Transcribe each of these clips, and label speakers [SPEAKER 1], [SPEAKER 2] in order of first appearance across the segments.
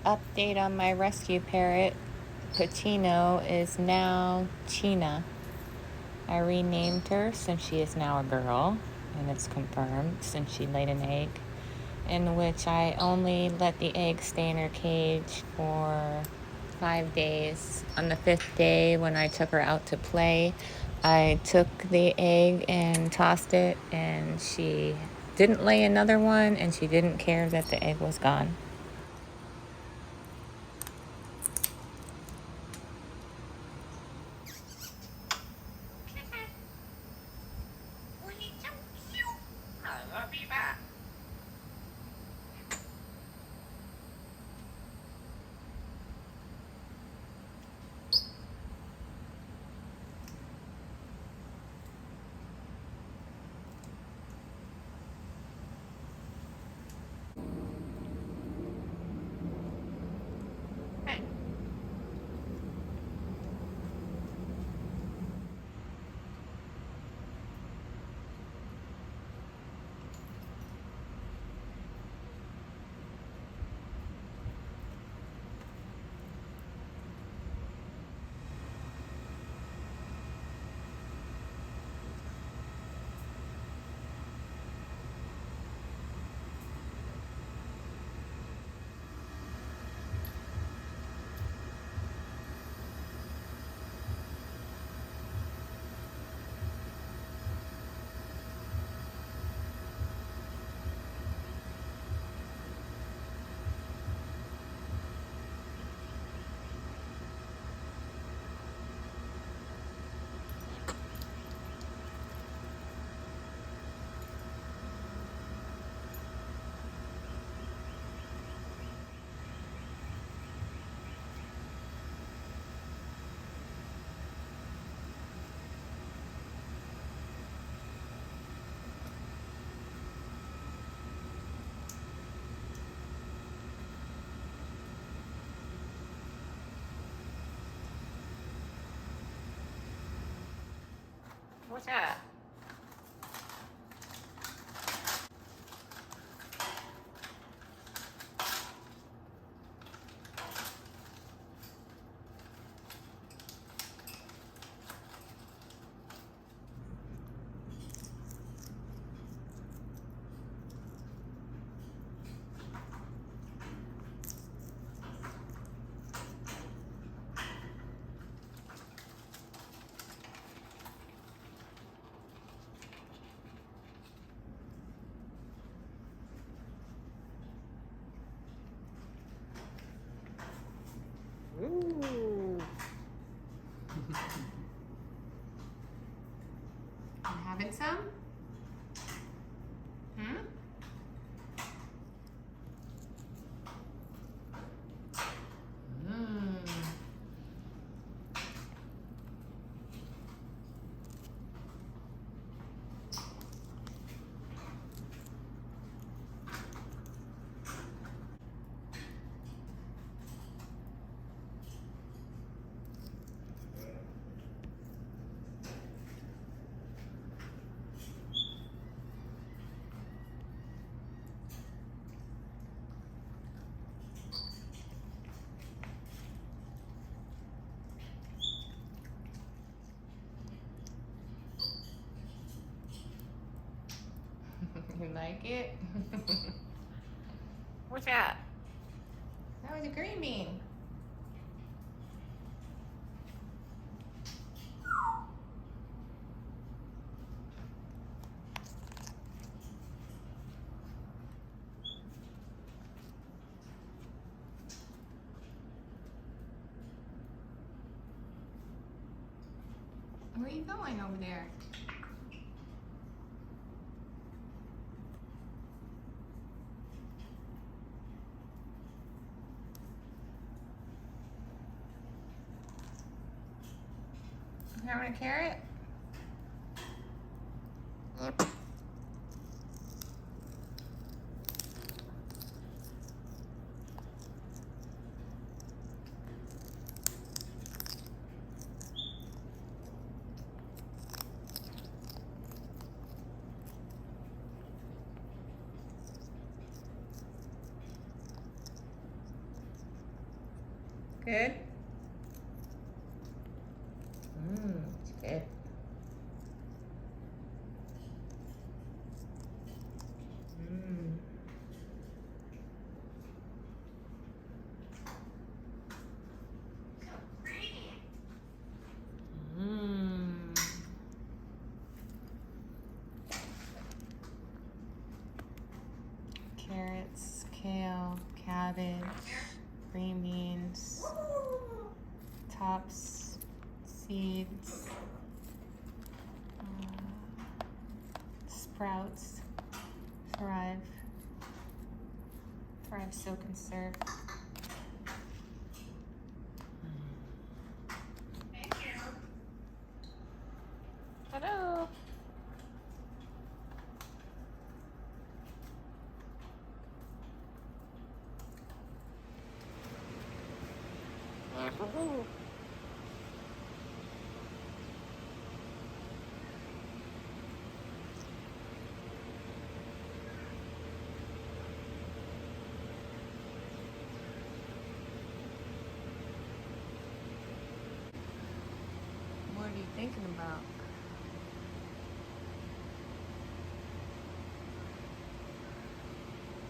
[SPEAKER 1] Update on my rescue parrot. Pacino is now China. I renamed her since she is now a girl, and it's confirmed since she laid an egg, in which I only let the egg stay in her cage for 5 days. On the 5th day, when I took her out to play, I took the egg and tossed it, and she didn't lay another one, and she didn't care that the egg was gone. What's that? Ooh. You having some? Hmm? You like it? What's that? That was a green bean. Where are you going over there? You having a carrot? Yep. Good? It's good. Mmm. Mmm. Carrots, kale, cabbage, green beans, tops, seeds, sprouts, Thrive Soak and Serve.
[SPEAKER 2] Thank you.
[SPEAKER 1] Hello. What are you thinking about?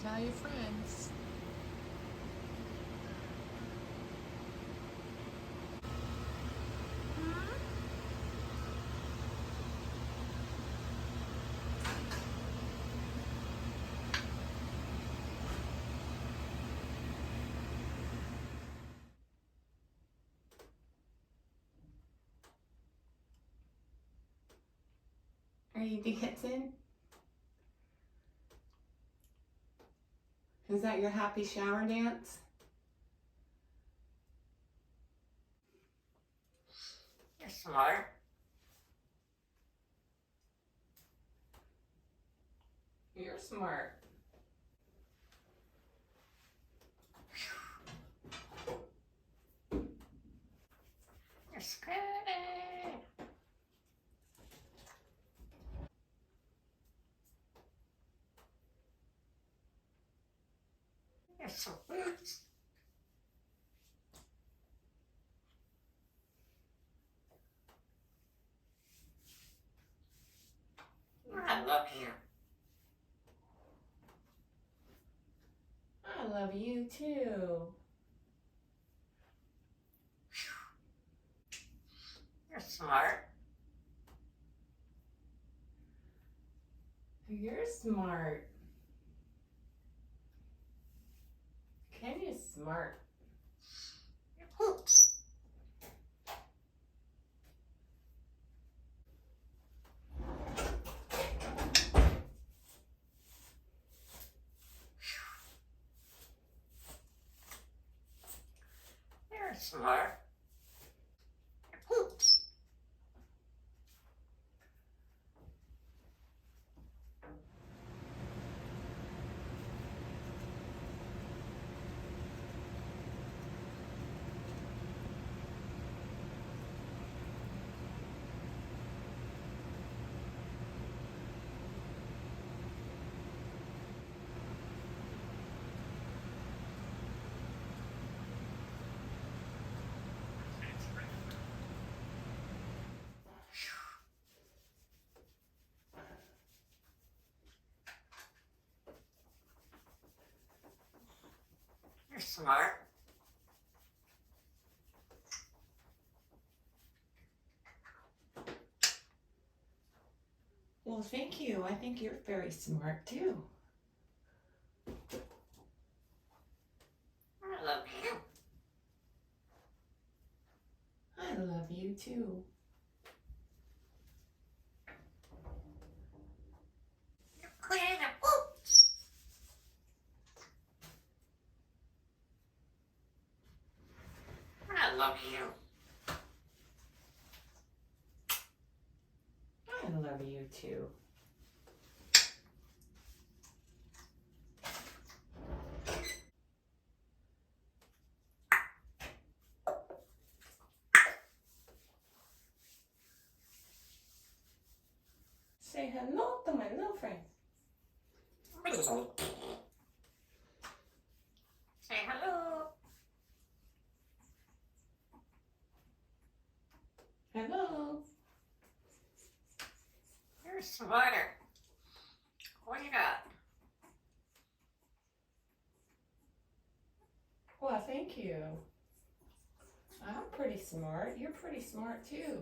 [SPEAKER 1] Tell your friends. Are you dancing? Is that your happy shower dance?
[SPEAKER 2] You're smart.
[SPEAKER 1] You're smart.
[SPEAKER 2] You're scary. You're so weird. I love you.
[SPEAKER 1] I love you too.
[SPEAKER 2] You're smart.
[SPEAKER 1] You're smart. Kenya's smart.
[SPEAKER 2] You're hoops. You're smart. You're hoops. You're smart.
[SPEAKER 1] Well, thank you. I think you're very smart too.
[SPEAKER 2] I love you.
[SPEAKER 1] I love you too.
[SPEAKER 2] You're queen of hoops. I love you.
[SPEAKER 1] I love you too. Say hello to my little friend.
[SPEAKER 2] Say hello.
[SPEAKER 3] Hello.
[SPEAKER 2] You're smarter. What you got?
[SPEAKER 3] Well, thank you. I'm pretty smart. You're pretty smart too.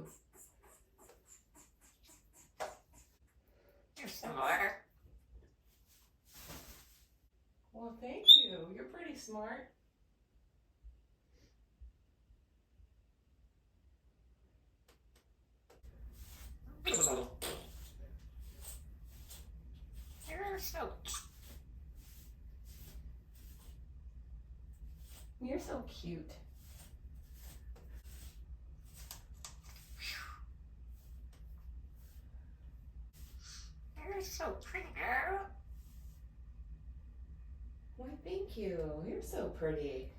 [SPEAKER 2] You're smarter.
[SPEAKER 3] Well, thank you. You're pretty smart.
[SPEAKER 2] You're so
[SPEAKER 3] You're so cute.
[SPEAKER 2] You're so pretty, girl.
[SPEAKER 3] Why, thank you. You're so pretty.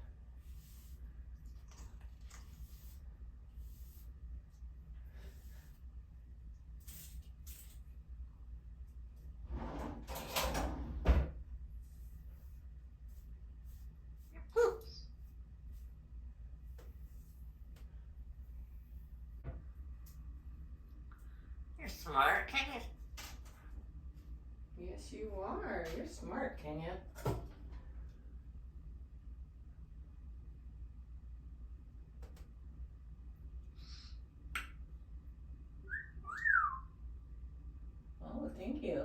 [SPEAKER 2] You're smart, can you?
[SPEAKER 3] Yes, you are. You're smart, Kenya. Oh, thank you.